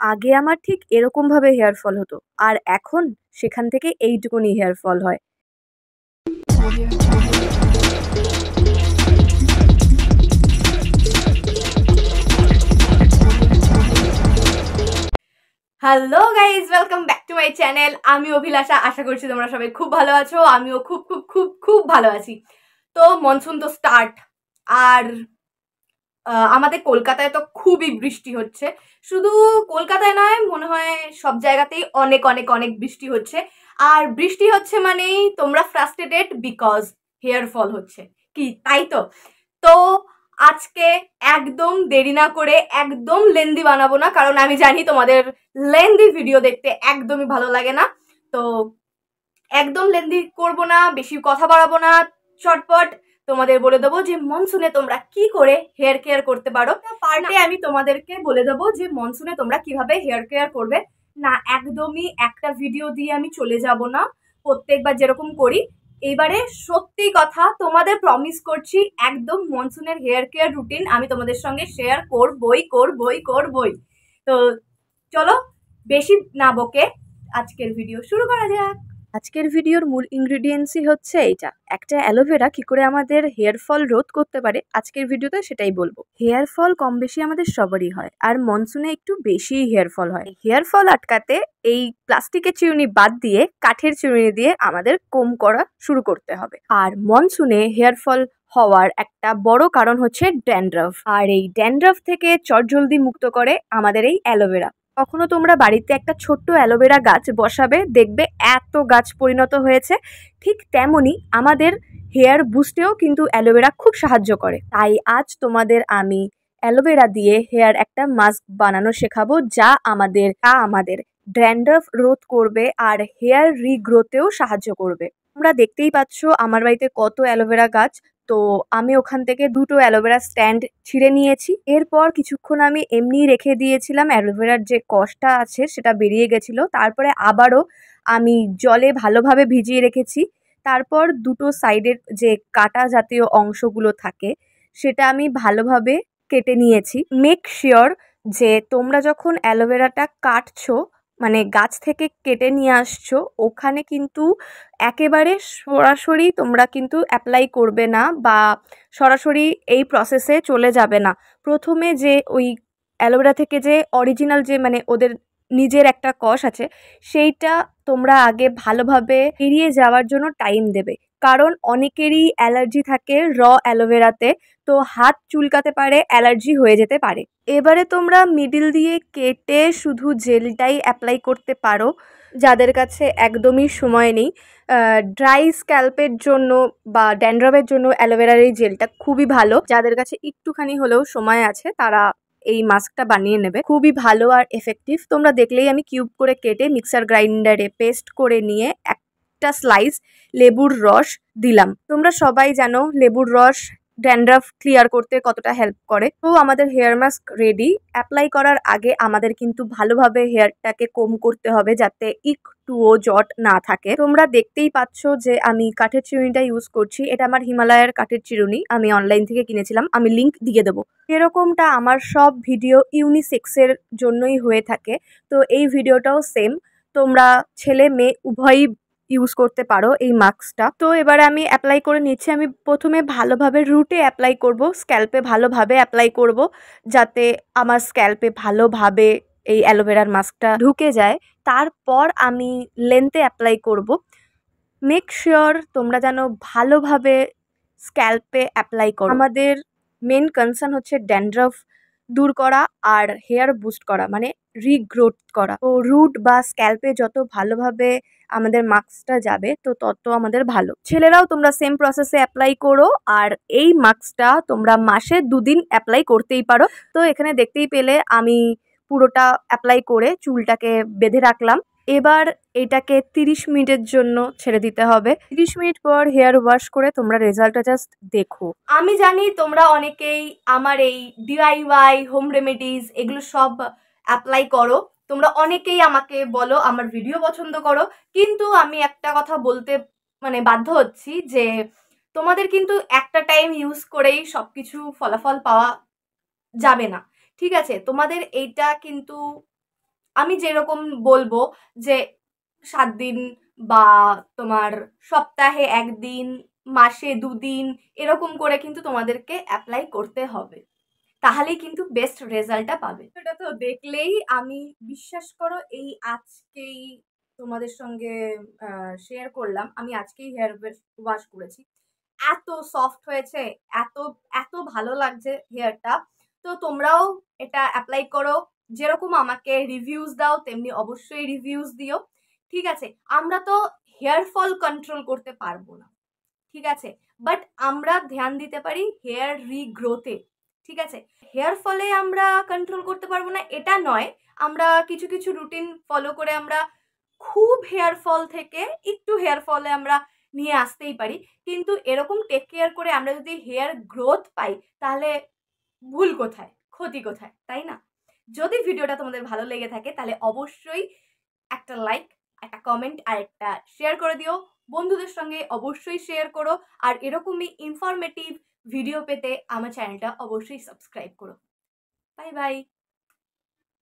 আগে আমার ঠিক এরকমভাবে হেয়ার ফল হতো, আর এখন সেখান থেকে এইটুকুনি হেয়ার ফল হয়। Hello guys, welcome back to my channel. আমি অভিলাষা, আশা করছি তোমরা সবাই খুব ভালো আছো। আমিও খুব খুব খুব খুব ভালো আছি। তো মনসুন তো স্টার্ট, আর আমাদের কলকাতায় তো খুবই বৃষ্টি হচ্ছে। শুধু কলকাতায় নয়, মনে হয় সব জায়গাতেই অনেক অনেক অনেক বৃষ্টি হচ্ছে। আর বৃষ্টি হচ্ছে মানেই তোমরা ফ্রাস্ট্রেটেড বিকজ হেয়ার ফল হচ্ছে, কি তাই তো? তো আজকে একদম দেরি না করে একদম লেন্দি বানাবো না, কারণ আমি জানি তোমাদের লেন্দি ভিডিও দেখতে একদমই ভালো লাগে না। তো একদম লেন্দি করব না, বেশি কথা বাড়াবো না, চটপট তোমাদের বলে দেবো যে মনসুনে তোমরা কি করে হেয়ার কেয়ার করতে পারো। পার্টে আমি তোমাদেরকে বলে দেবো যে মনসুনে তোমরা কিভাবে হেয়ার কেয়ার করবে। না, একদমই একটা ভিডিও দিয়ে আমি চলে যাব না, প্রত্যেকবার যেরকম করি। এবারে সত্যি কথা তোমাদের প্রমিস করছি, একদম মনসুনের হেয়ার কেয়ার রুটিন আমি তোমাদের সঙ্গে শেয়ার করবই। তো চলো বেশি না বকে আজকের ভিডিও শুরু করা যাক। আজকের ভিডিওর মূল ইনগ্রেডিয়েন্টসই হচ্ছে এইটা, একটা অ্যালোভেরা কি করে আমাদের হেয়ার ফল রোধ করতে পারে। আজকের ভিডিওতে সেটাই বলবো। হেয়ার ফল কম বেশি আমাদের সবারই হয়, আর মনসুনে একটু বেশি হেয়ার ফল হয়। হেয়ার ফল আটকাতে এই প্লাস্টিকের চিরুনি বাদ দিয়ে কাঠের চিরুনি দিয়ে আমাদের কোম করা শুরু করতে হবে। আর মনসুনে হেয়ার ফল হওয়ার একটা বড় কারণ হচ্ছে ড্যান্ড্রাফ, আর এই ড্যান্ড্রাফ থেকে চটজলদি মুক্ত করে আমাদের এই অ্যালোভেরা। কখনো তোমরা বাড়িতে একটা ছোট্ট অ্যালোভেরা গাছ বসাবে, দেখবে এত গাছ পরিণত হয়েছে। ঠিক তেমনই আমাদের হেয়ার বুস্টেও কিন্তু অ্যালোভেরা খুব সাহায্য করে। তাই আজ তোমাদের আমি অ্যালোভেরা দিয়ে হেয়ার একটা মাস্ক বানানো শেখাবো, যা আমাদের ড্যান্ড্রাফ রোধ করবে আর হেয়ার রিগ্রোথেও সাহায্য করবে। তোমরা দেখতেই পাচ্ছ আমার বাড়িতে কত অ্যালোভেরা গাছ। তো আমি ওখান থেকে দুটো অ্যালোভেরা স্ট্যান্ড ছিঁড়ে নিয়েছি। এরপর কিছুক্ষণ আমি এমনি রেখে দিয়েছিলাম, অ্যালোভেরার যে কষটা আছে সেটা বেরিয়ে গেছিলো। তারপরে আবারও আমি জলে ভালোভাবে ভিজিয়ে রেখেছি। তারপর দুটো সাইডের যে কাটা জাতীয় অংশগুলো থাকে সেটা আমি ভালোভাবে কেটে নিয়েছি। মেক শিওর যে তোমরা যখন অ্যালোভেরাটা কাটছো, মানে গাছ থেকে কেটে নিয়ে আসছো, ওখানে কিন্তু একেবারে সরাসরি তোমরা কিন্তু অ্যাপ্লাই করবে না বা সরাসরি এই প্রসেসে চলে যাবে না। প্রথমে যে ওই অ্যালোভেরা থেকে যে অরিজিনাল যে মানে ওদের নিজের একটা কষ আছে, সেইটা তোমরা আগে ভালোভাবে এড়িয়ে যাওয়ার জন্য টাইম দেবে। কারণ অনেকেরই অ্যালার্জি থাকে র অ্যালোভেরাতে, তো হাত চুলকাতে পারে, অ্যালার্জি হয়ে যেতে পারে। এবারে তোমরা মিডিল দিয়ে কেটে শুধু জেলটাই অ্যাপ্লাই করতে পারো, যাদের কাছে একদমই সময় নেই। ড্রাই স্ক্যাল্পের জন্য বা ড্যান্ড্রফের জন্য অ্যালোভেরার এই জেলটা খুবই ভালো। যাদের কাছে একটুখানি হলেও সময় আছে তারা এই মাস্কটা বানিয়ে নেবে, খুবই ভালো আর এফেক্টিভ। তোমরা দেখলেই আমি কিউব করে কেটে মিক্সার গ্রাইন্ডারে পেস্ট করে নিয়ে একটা স্লাইস লেবুর রস দিলাম। তোমরা সবাই জানো লেবুর রস ড্যান্ড্রাফ ক্লিয়ার করতে কতটা হেল্প করে। তো আমাদের হেয়ার মাস্ক রেডি। অ্যাপ্লাই করার আগে আমাদের কিন্তু ভালোভাবে হেয়ারটাকে কোম করতে হবে, যাতে একটুও জট না থাকে। তোমরা দেখতেই পাচ্ছ যে আমি কাঠের চিরুনিটা ইউজ করছি। এটা আমার হিমালয়ের কাঠের চিরুনি, আমি অনলাইন থেকে কিনেছিলাম, আমি লিঙ্ক দিয়ে দেবো। এরকমটা আমার সব ভিডিও ইউনিসেক্সের জন্যই হয়ে থাকে, তো এই ভিডিওটাও সেম। তোমরা ছেলে মেয়ে উভয়ই ইউজ করতে পারো এই মাস্কটা। তো এবারে আমি অ্যাপ্লাই করে নিচ্ছি। আমি প্রথমে ভালোভাবে রুটে অ্যাপ্লাই করব, স্ক্যাল্পে ভালোভাবে অ্যাপ্লাই করব, যাতে আমার স্ক্যাল্পে ভালোভাবে এই অ্যালোভেরার মাস্কটা ঢুকে যায়। তারপর আমি লেন্থে অ্যাপ্লাই করব। মেক শিওর তোমরা যেন ভালোভাবে স্ক্যাল্পে অ্যাপ্লাই করো। আমাদের মেন কনসার্ন হচ্ছে ড্যান্ড্রাফ দূর করা আর হেয়ার বুস্ট করা, মানে রিগ্রোথ করা। তো রুট বা স্ক্যাল্পে যত ভালোভাবে আমাদের মাস্কটা যাবে তো তত আমাদের ভালো। ছেলেরাও তোমরা সেম প্রসেসে অ্যাপ্লাই করো, আর এই মাস্কটা তোমরা মাসে 2 দিন অ্যাপ্লাই করতেই পারো। তো এখানে দেখতেই পেলে আমি পুরোটা অ্যাপ্লাই করে চুলটাকে বেঁধে রাখলাম। এবার এটাকে 30 মিনিটের জন্য ছেড়ে দিতে হবে। 30 মিনিট পর হেয়ার ওয়াশ করে তোমরা রেজাল্টটা জাস্ট দেখো। আমি জানি তোমরা অনেকেই আমার এই ডিআইওয়াই হোম রেমেডিজ এগুলো সব অ্যাপ্লাই করো, তোমরা অনেকেই আমাকে বলো আমার ভিডিও পছন্দ করো, কিন্তু আমি একটা কথা বলতে মানে বাধ্য হচ্ছি যে তোমাদের কিন্তু একটা টাইম ইউজ করেই সব কিছু ফলাফল পাওয়া যাবে না। ঠিক আছে, তোমাদের এইটা কিন্তু আমি যেরকম বলবো যে 7 দিন বা তোমার সপ্তাহে 1 দিন, মাসে 2 দিন এরকম করে কিন্তু তোমাদেরকে অ্যাপ্লাই করতে হবে, তাহলেই কিন্তু বেস্ট রেজাল্টটা পাবে। এটা তো দেখলেই আমি বিশ্বাস করো এই আজকেই তোমাদের সঙ্গে শেয়ার করলাম, আমি আজকেই হেয়ার ওয়াশ করেছি, এত সফট হয়েছে, এত এত ভালো লাগছে হেয়ারটা। তো তোমরাও এটা অ্যাপ্লাই করো, যেরকম আমাকে রিভিউজ দাও তেমনি অবশ্যই রিভিউজ দিও, ঠিক আছে? আমরা তো হেয়ার ফল কন্ট্রোল করতে পারবো না, ঠিক আছে, বাট আমরা ধ্যান দিতে পারি হেয়ার রিগ্রোথে, ঠিক আছে? হেয়ার ফলে আমরা কন্ট্রোল করতে পারবো না এটা নয়, আমরা কিছু কিছু রুটিন ফলো করে আমরা খুব হেয়ার ফল থেকে একটু হেয়ার ফলে আমরা নিয়ে আসতেই পারি, কিন্তু এরকম টেক কেয়ার করে আমরা যদি হেয়ার গ্রোথ পাই তাহলে ভুল কোথায়, ক্ষতি কোথায়, তাই না? যদি ভিডিওটা তোমাদের ভালো লেগে থাকে তাহলে অবশ্যই একটা লাইক, একটা কমেন্ট আর একটা শেয়ার করে দিও, বন্ধুদের সঙ্গে অবশ্যই শেয়ার করো, আর এরকমই ইনফরমেটিভ ভিডিও পেতে আমার চ্যানেলটা অবশ্যই সাবস্ক্রাইব করো। Bye bye.